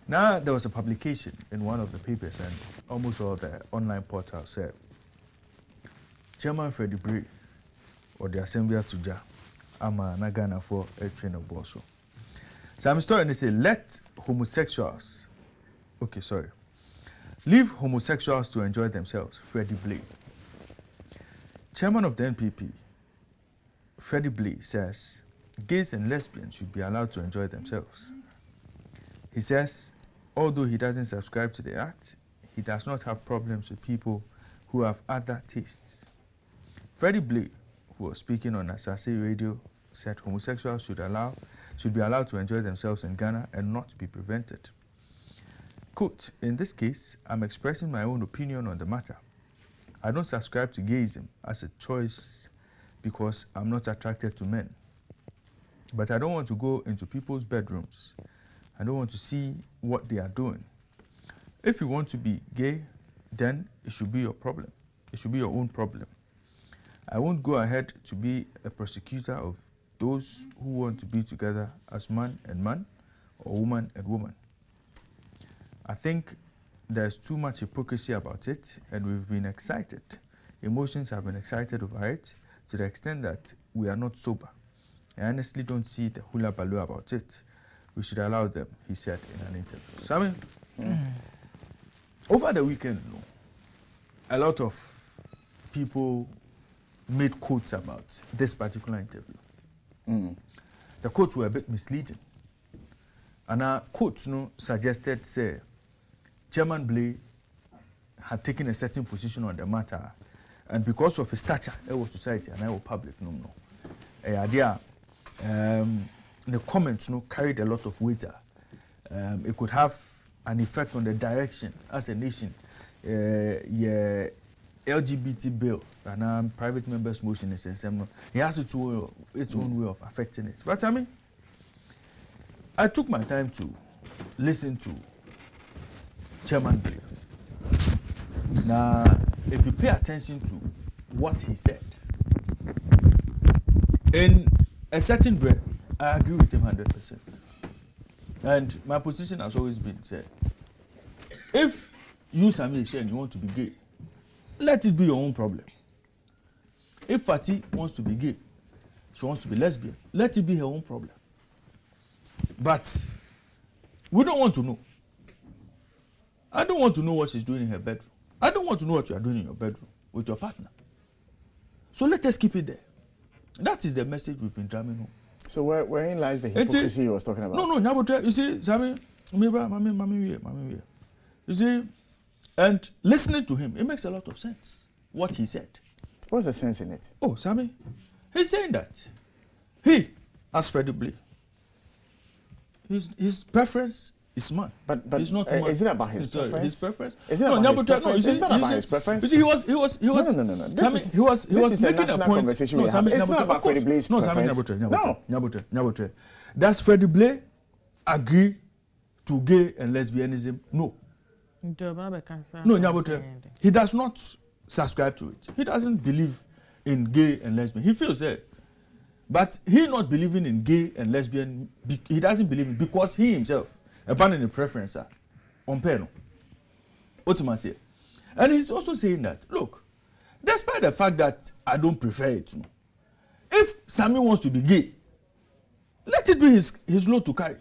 Now, there was a publication in one of the papers, and almost all the online portals said, Chairman Freddie Bray, or the Assembly to Ja, ama Nagana for H0m0seual. So I'm starting to say, leave homosexuals to enjoy themselves, Freddie Bray. Chairman of the NPP, Freddie Bray, says gays and lesbians should be allowed to enjoy themselves. He says, although he doesn't subscribe to the act, he does not have problems with people who have other tastes. Freddie Bray, who was speaking on Asase Radio, said homosexuals should be allowed to enjoy themselves in Ghana and not be prevented. Quote, in this case, I'm expressing my own opinion on the matter. I don't subscribe to gayism as a choice because I'm not attracted to men. But I don't want to go into people's bedrooms. I don't want to see what they are doing. If you want to be gay, then it should be your problem. It should be your own problem. I won't go ahead to be a prosecutor of those who want to be together as man and man or woman and woman. I think there's too much hypocrisy about it, and we've been excited. Emotions have been excited over it to the extent that we are not sober. I honestly don't see the hula baloo about it. We should allow them, he said in an interview. So, I mean, over the weekend, a lot of people made quotes about this particular interview. The quotes were a bit misleading. And our quotes suggested, say, Chairman Bray had taken a certain position on the matter, and because of his stature, it was society and I was public, the comments carried a lot of weight. It could have an effect on the direction as a nation. LGBT bill and private members' motion is it has its own way of affecting it. But I mean, I took my time to listen to Chairman Bray. Now, if you pay attention to what he said, in a certain breath, I agree with him 100%. And my position has always been said, if you, Sami Eshen, you want to be gay, let it be your own problem. If Fati wants to be gay, she wants to be lesbian, let it be her own problem. But we don't want to know. I don't want to know what she's doing in her bedroom. I don't want to know what you are doing in your bedroom with your partner. So let us keep it there. That is the message we've been drumming home. So wherein lies the hypocrisy you was talking about? No, you see, Sami, you see, and listening to him, it makes a lot of sense, what he said. What's the sense in it? Oh, Sami, he's saying that he, as Freddie Bray, his preference is man. But it's not woman. Is it about his preference? His preference? Is it about his preference? It's not about his preference. You see, he was. No. This is a national conversation we have. It's not about Freddie Bray's preference. No, does Freddie Bray agree to gay and lesbianism? No. No, he does not subscribe to it. He doesn't believe in gay and lesbian. He feels that. But he not believing in gay and lesbian, he doesn't believe it because he himself abandoning preference on penal. Ultimately. And he's also saying that, look, despite the fact that I don't prefer it, if Sami wants to be gay, let it be his load to carry.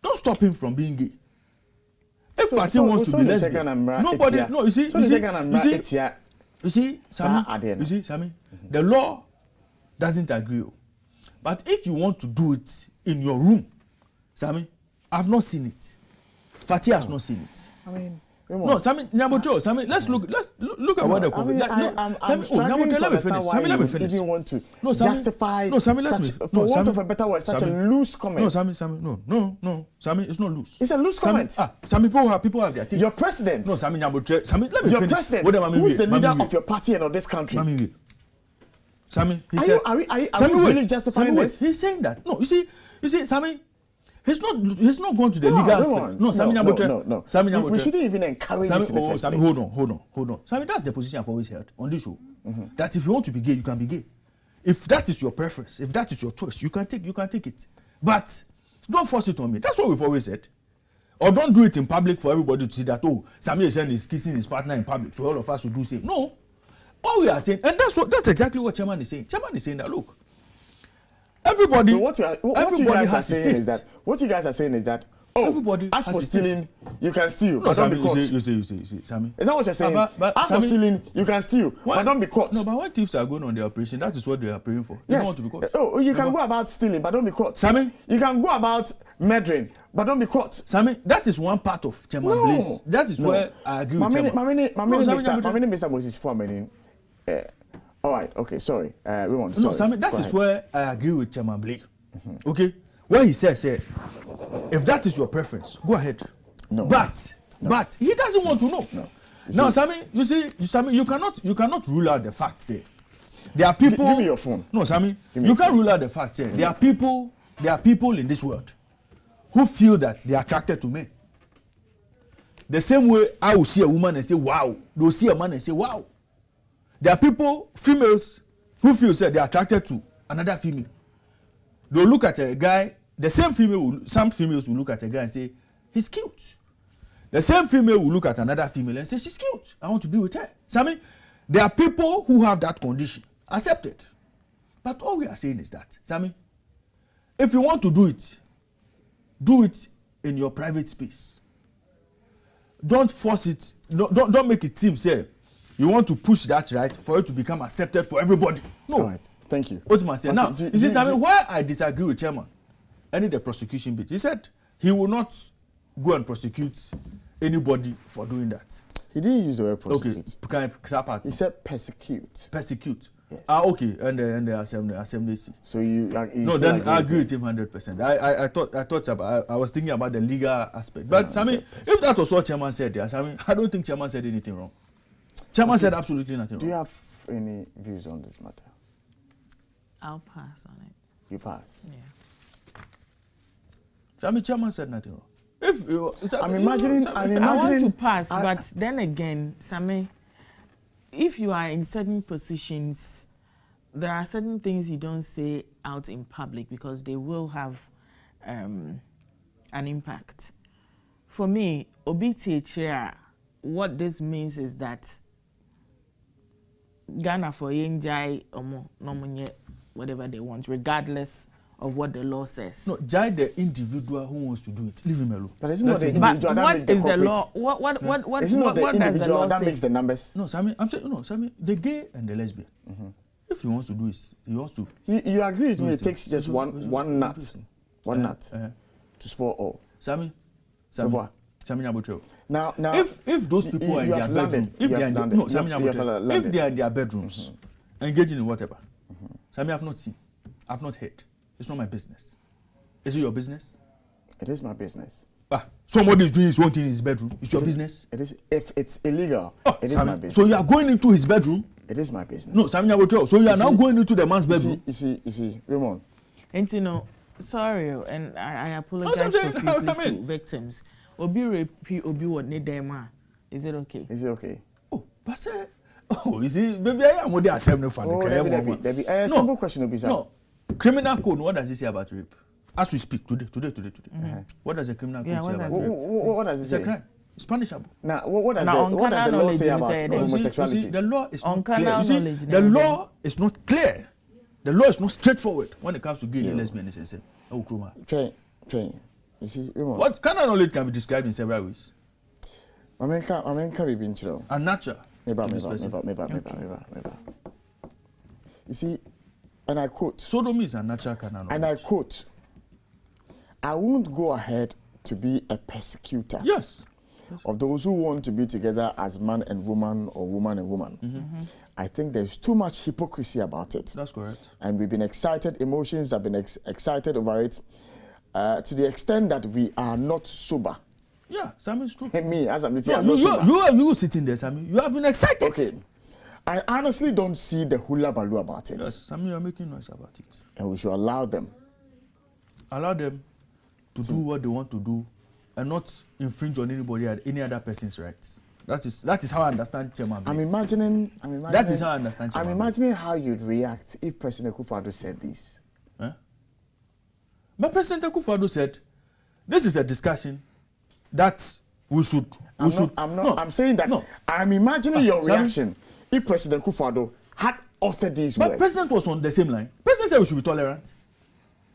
Don't stop him from being gay. If Fati wants to be lesbian, nobody, no, you see, Sami, the law doesn't agree. But if you want to do it in your room, Sami, I've not seen it. Fati has not seen it. I mean, no, Sami, Sami, let's look at what the COVID. I'm struggling to understand why you even want to justify for want of a better word, such a loose comment. No, Sami, Sami, it's not loose. It's a loose comment. Some people have their taste. Your president. No, Sami, let me finish. Your president, who is the leader of your party and of this country. Sami, he said. Are we really justifying this? He's saying that. No, you see, Sami. He's not going to the legal aspect. No, Sami, we shouldn't even encourage it in the first place. Hold on. Sami, that's the position I've always held on this show. That if you want to be gay, you can be gay. If that is your preference, if that is your choice, you can take it. But don't force it on me. That's what we've always said. Or don't do it in public for everybody to see that, oh, Sammy H0m is kissing his partner in public, so all of us should do same. No. All we are saying, and that's exactly what Chairman is saying. Chairman is saying that, look, everybody. So what you guys are saying is that, oh, everybody as for stealing, you can steal, but don't be caught. You say, Sammy. Is that what you're saying? But as for stealing, you can steal, but don't be caught. No, but when thieves are going on their operation, that is what they are praying for. They don't want to be caught. Oh, you can go about stealing, but don't be caught. Sammy? You can go about murdering, but don't be caught. Sammy, that is one part of Chairman Blaze. That is where I agree with Chairman. Mr. Moses Foreman. All right, okay, sorry. Raymond, sorry. No, Sammy, that is where I agree with Chairman Blake. Okay? What he said, if that is your preference, go ahead. No. But he doesn't want to know. No. Now, Sammy, Sammy, you cannot rule out the fact, say. There are people. Give me your phone. No, Sammy, you can't rule out the fact, say. There are people in this world who feel that they are attracted to men. The same way I will see a woman and say, wow. They'll see a man and say, wow. There are people, females, who feel that they are attracted to another female. They'll look at a guy, the same female, some females will look at a guy and say, he's cute. The same female will look at another female and say, she's cute. I want to be with her. Sammy, there are people who have that condition. Accept it. But all we are saying is that, Sammy, if you want to do it in your private space. Don't force it. Don't make it seem, say, you want to push that right for it to become accepted for everybody. No. All right. Thank you. Now, you see, Sammy, why I disagree with Chairman, any the prosecution bit, he said he will not go and prosecute anybody for doing that. He didn't use the word prosecute. Okay. He said persecute. Persecute. Yes. Okay, and the assembly. So you no, then I agree with him 100%. I was thinking about the legal aspect. But no, Sammy, if that was what Chairman said there, Sammy, I don't think Chairman said anything wrong. Chairman said absolutely nothing wrong. Do you have any views on this matter? I'll pass on it. You pass? Yeah. Sammy, Chairman said nothing wrong. I'm imagining. I want to pass, but then again, Sammy, if you are in certain positions, there are certain things you don't say out in public because they will have an impact. For me, OBTHR, what this means is that Ghana for Yenjai or whatever they want, regardless of what the law says. No, judge the individual who wants to do it. Leave him alone. But it's not the individual that makes the corporate. The law? What it's not the individual that say? Makes the numbers. No, Sammy, I'm saying no, Sammy, the gay and the lesbian. If he wants to do it, he wants to. You agree with me? It takes just one nut to spoil all. Sammy, now, if those people are in their bedroom, if they are in their bedrooms, engaging in whatever, Sammy, I've not seen, I've not heard. It's not my business. Is it your business? It is my business. Somebody is doing his own thing in his bedroom. It's your business. It is. If it's illegal, it is my business. So you are going into his bedroom? It is my business. No, Sammy, I will tell. So you are now going into the man's bedroom. You see, Raymond. And you know, sorry, and I apologize profusely to victims. Obi rape, Obi what need them. Is it okay? Is it okay? Oh, but say, you see, maybe I am what they are saying. No, simple question, Obi. No. Criminal code, what does it say about rape? As we speak today. What does the criminal code say about rape? What does it say? It's a crime. It's punishable. Now, what does the law say about homosexuality? You see, the law is not clear. You see, the law is not clear. The law is not straightforward when it comes to gay and lesbian. Oh, Kruma. Train. You see, what kind of knowledge can be described in several ways? I mean, can be been true. And natural. Maybe. You see, and I quote. Sodomy is a natural kind of knowledge. And I quote, I won't go ahead to be a persecutor. Yes. Of those who want to be together as man and woman or woman and woman. I think there's too much hypocrisy about it. That's correct. And we've been excited, emotions have been excited over it to the extent that we are not sober. Yeah, Sammy, it's true. And me, as I'm sober. You sitting there, Sammy. You have been excited. Okay. I honestly don't see the hula baloo about it. Yes, Sammy, you're making noise about it. And we should allow them. Allow them to do what they want to do and not infringe on anybody or any other person's rights. That is how I understand Chairman. I'm imagining. That is how I understand Chairman. I'm imagining how you'd react if President Akufo-Addo said this. But President Akufo-Addo said, this is a discussion that we should. I'm saying that. No. I'm imagining your reaction if President Kufuor had uttered these words. But President was on the same line. President said we should be tolerant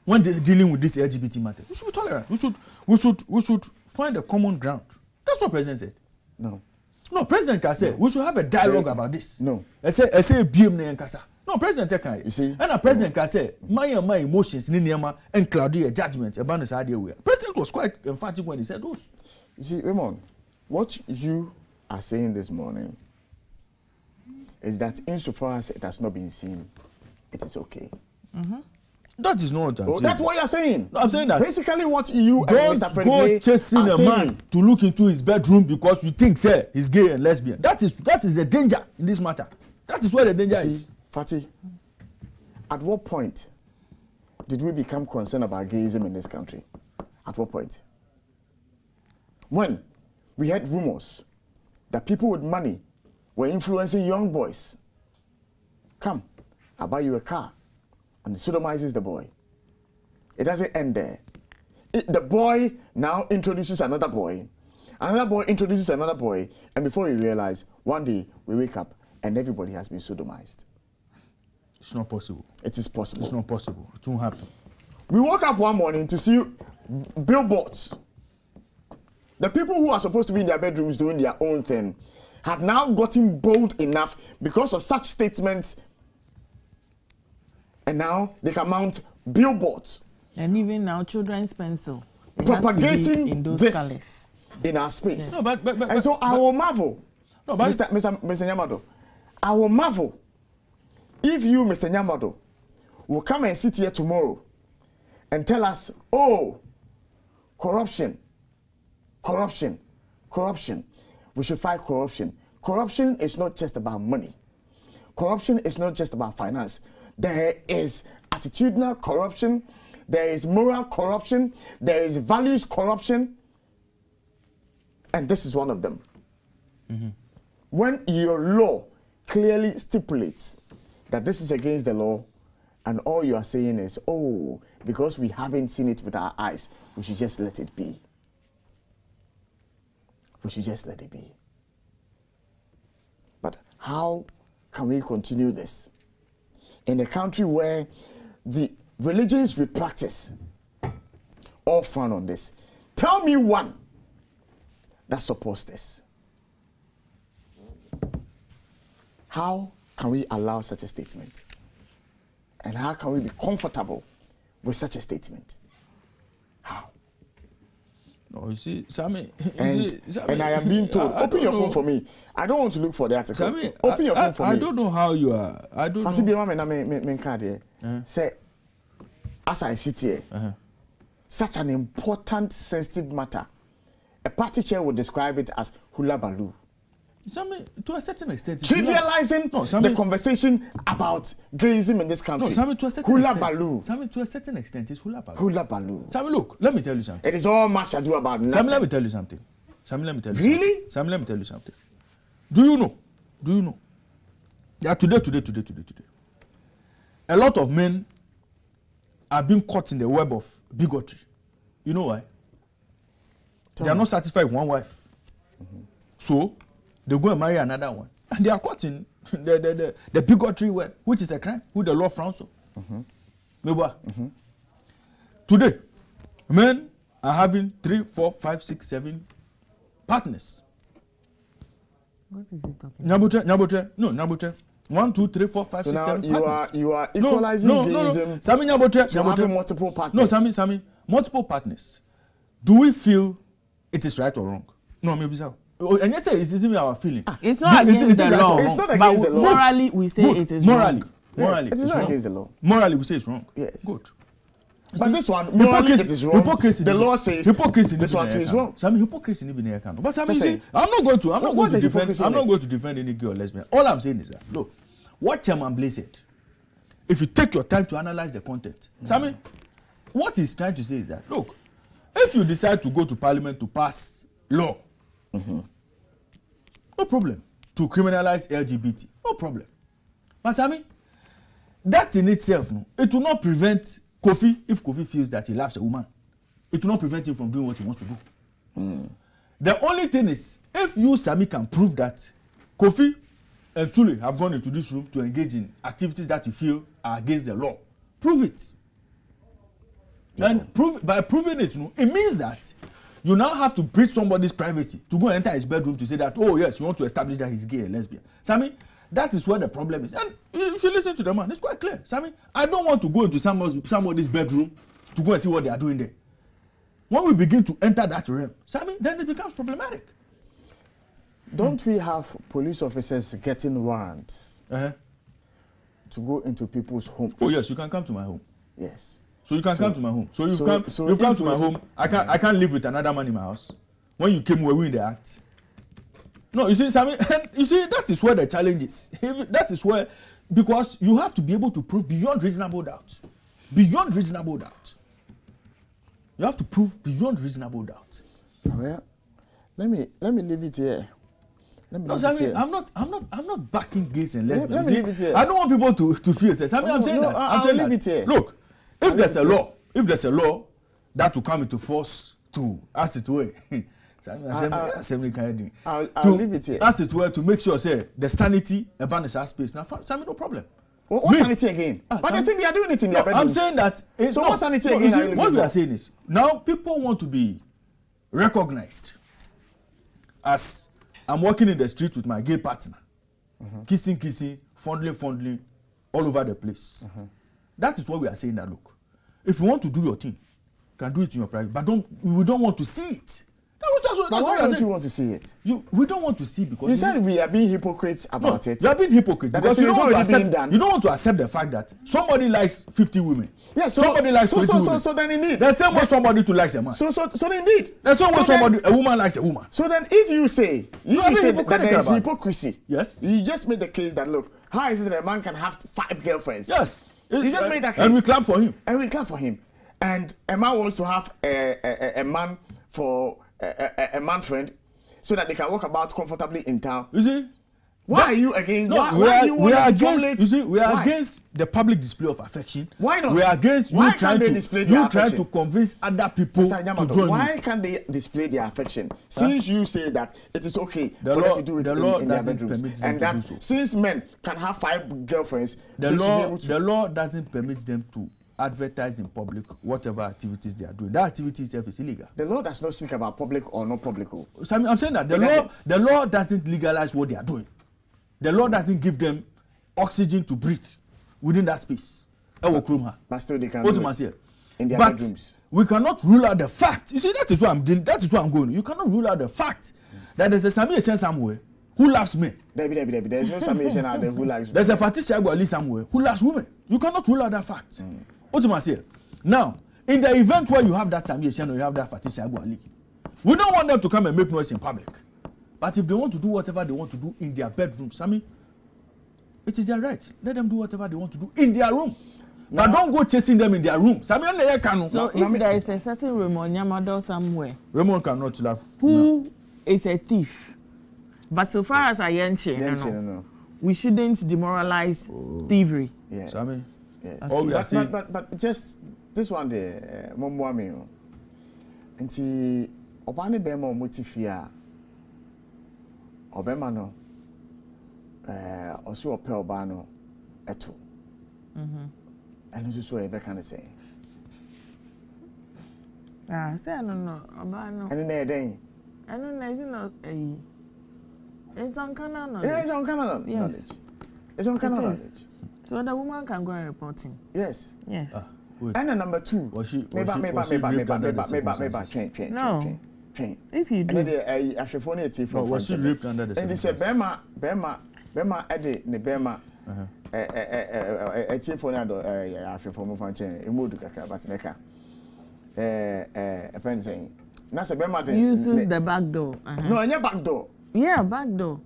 when dealing with this LGBT matter. We should be tolerant. We should find a common ground. That's what President said. No, President can say we should have a dialogue about this. No. I say BM and Kasa. No, President can. You see? And a President can say my emotions and cloud your judgment about this idea. President was quite emphatic when he said those. You see, Raymond, what you are saying this morning is that insofar as it has not been seen, it is okay. That is not what I'm saying. That's what you're saying. No, I'm saying that. Basically, what you don't and Mr. go Fredley chasing a man to look into his bedroom because you think, say, he's gay and lesbian. That is the danger in this matter. That is where the danger is. Fatih, at what point did we become concerned about gayism in this country? At what point? When we had rumors that people with money were influencing young boys. Come, I'll buy you a car. And sodomizes the boy. It doesn't end there. The boy now introduces another boy. Another boy introduces another boy. And before you realize, one day we wake up and everybody has been sodomized. It's not possible. It is possible. It's not possible. It won't happen. We woke up one morning to see billboards. The people who are supposed to be in their bedrooms doing their own thing have now gotten bold enough because of such statements. And now they can mount billboards. And even now, children's pencil. Propagating in those this colors. In our space. Yes. No, and so I will marvel. No, but Mr. Nyamado, I will marvel if you, Mr. Nyamado, will come and sit here tomorrow and tell us, oh, corruption. We should fight corruption. Corruption is not just about money. Corruption is not just about finance. There is attitudinal corruption. There is moral corruption. There is values corruption. And this is one of them. When your law clearly stipulates that this is against the law, and all you are saying is, oh, because we haven't seen it with our eyes, we should just let it be. We should just let it be. But how can we continue this in a country where the religions we practice all frown on this? Tell me one that supports this. How can we allow such a statement? And how can we be comfortable with such a statement? How? No, you see, Sammy. And I am being told, open your phone for me. I don't want to look for the article. Sammy, open your phone for me. I don't know how you are. I don't know. Say, as I sit here, such an important, sensitive matter, a party chair would describe it as hula baloo. Sammy, to a certain extent, trivializing the conversation about gayism in this country. No, Sammy, to a certain hula extent, baloo. Sammy, to a certain extent, it's hula baloo. Hula baloo. Sammy, look, let me tell you something. It is all much ado about nothing. Sammy, let me tell you something. Sammy, let me tell you really? something. Sammy, let me tell you something. Do you know? Yeah, today. A lot of men are being caught in the web of bigotry. You know why? They are not satisfied with one wife. So, they go and marry another one. And they are caught in the bigotry web, which is a crime, which the law frowns on. Today, men are having 3, 4, 5, 6, 7 partners. What is it talking about? Nabutre. 1, 2, 3, 4, 5, so 6, 7 partners. You are equalizing gayism. Sammy, Nabutre. To having multiple partners. No, Sammy, multiple partners. Do we feel it is right or wrong? No, maybe so. And you say it's even our feeling. It's not against the law. It's not against the law. Morally, we say it is wrong. Morally, it is not against the law. Morally, we say it's wrong. Yes. Good. But this one, morally, it is wrong. Hypocrisy. The law says hypocrisy. This one too is wrong. Some hypocrisy in the account. But Sammy, I'm not going to defend any gay or lesbian. All I'm saying is that look, what H0m0 said. If you take your time to analyze the content, Sammy, what he's trying to say is that look, if you decide to go to Parliament to pass law. No problem. To criminalize LGBT. No problem. But Sammy, that in itself, it will not prevent Kofi, if Kofi feels that he loves a woman. It will not prevent him from doing what he wants to do. The only thing is, if you, Sami, can prove that Kofi and Sule have gone into this room to engage in activities that you feel are against the law, prove it. And by proving it, it means that you now have to breach somebody's privacy to go enter his bedroom to say that, oh yes, you want to establish that he's gay and lesbian. Sami, that is where the problem is. And if you listen to the man, it's quite clear. Sami, I don't want to go into somebody's bedroom to go and see what they are doing there. When we begin to enter that realm, Sami, then it becomes problematic. Don't we have police officers getting warrants to go into people's homes? Oh yes, you can come to my home. Yes. So you can come to my home. So you've come to my home. I can't live with another man in my house. When you came, were we in the act? No, you see, Sami, you see, that is where the challenge is. That is where, because you have to be able to prove beyond reasonable doubt. Beyond reasonable doubt. You have to prove beyond reasonable doubt. Well, let me leave it here. No, Sami, I'm not backing gays and lesbians. Let me leave it here. I don't want people to feel it. Sami, I'm saying that. I'm saying that. Look, if there's a law that will come into force to, as it were, assembly kind of I'll leave it here. As it were, to make sure, say, the sanity about the space. Now, Sami, no problem. What sanity again? But I think they are doing it in their bedrooms. I'm saying that. What sanity again? What we are saying is, now people want to be recognized as I'm walking in the street with my gay partner, kissing, fondling, all over the place. That is what we are saying. That look, if you want to do your thing, you can do it in your private, but we don't want to see it. But why don't you want to see it? We don't want to see because you said we are being hypocrites about it. You are being hypocrite because you don't want to accept the fact that somebody likes 50 women. Yeah, somebody likes 20 women. So then indeed. There's same way somebody to likes a man. So indeed. There's same way a woman likes a woman. So then if you say that there is hypocrisy, yes, you just made the case that look, how is it that a man can have 5 girlfriends? Yes. You just made that case. And we clap for him. And a man wants to have a man for a man friend so that they can walk about comfortably in town. You see? Why are you against? No, we are against. You see, we are against the public display of affection. Why not? We are against you trying to convince other people to join. Why can't they display their affection? Since you say that it is okay for them to do it in their bedrooms, and that since men can have 5 girlfriends, the law doesn't permit them to advertise in public whatever activities they are doing. That activity itself is illegal. The law does not speak about public or not public. So I'm saying that the law doesn't legalize what they are doing. The law doesn't give them oxygen to breathe within that space. But still they can do it in their bedrooms. We cannot rule out the fact. You see, that is what I'm doing. That is what I'm going. You cannot rule out the fact that there's a Sami H0m0seual somewhere who loves men. There's no Sami H0m0seual out there who likes women. There's a Fatisha Agwali somewhere who loves women. You cannot rule out that fact. Now, in the event where you have that Sami H0m0seual or you have that Fatisha Agwali, we don't want them to come and make noise in public. But if they want to do whatever they want to do in their bedroom, Sami, it is their right. Let them do whatever they want to do in their room. Now, but don't go chasing them in their room. So if there is a certain H0m0 Nyamado somewhere, H0m0 cannot laugh. Who is a thief? But so far as I know, we shouldn't demoralize thievery. Yes. Sami, yes. But just this one there, Momwami. Nti obane bema motifia. Obema no. Osu ope obano eto. And this is what I can say. Say I don't know. Obano. And then I don't know. Is it not a? It's on Canada knowledge. Yeah, it's on Canada. Yes. It's on Canada knowledge. So the woman can go and report him. Yes. Yes. And number 2. Was she No. If you do. And the Ashafoni from was she raped under the and they said Bema Eddie ne Bema a chief for Nado Ashafon Fanchen, a mood to Kakrabat Mecca. A pen saying, Nasa Bema uses the back door. No, and your back door. Yeah, back door.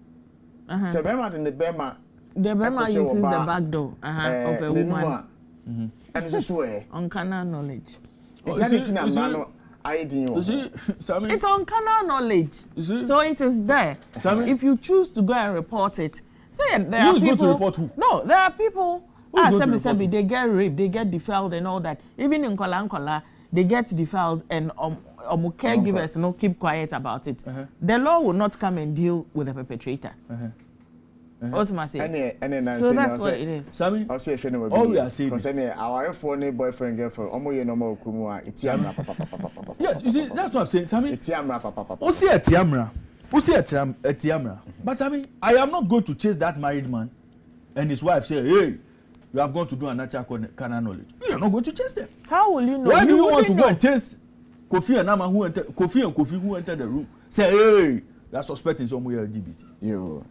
So Bema and the Bema. The Bema uses the back door of a woman. And it's just way. On canal knowledge. It's on canal knowledge. So it is there. If you choose to go and report it, say there are people. Who is going to report who? No, there are people. They get raped, they get defiled and all that. Even in Kola, they get defiled and caregivers no keep quiet about it, the law will not come and deal with the perpetrator. Ultimately. So that's what it is. Sammy, I'll say all we are saying is our phone boyfriend girlfriend. Yes, you see, that's what I'm saying. Sammy, Etiamra. But I mean, I am not going to chase that married man and his wife say, hey, you have gone to do a natural carnal knowledge. You are not going to chase them. How will you know? Why do you want to go and chase Kofi and Nama who entered the room? Say, hey, you are suspecting somewhere LGBT. You.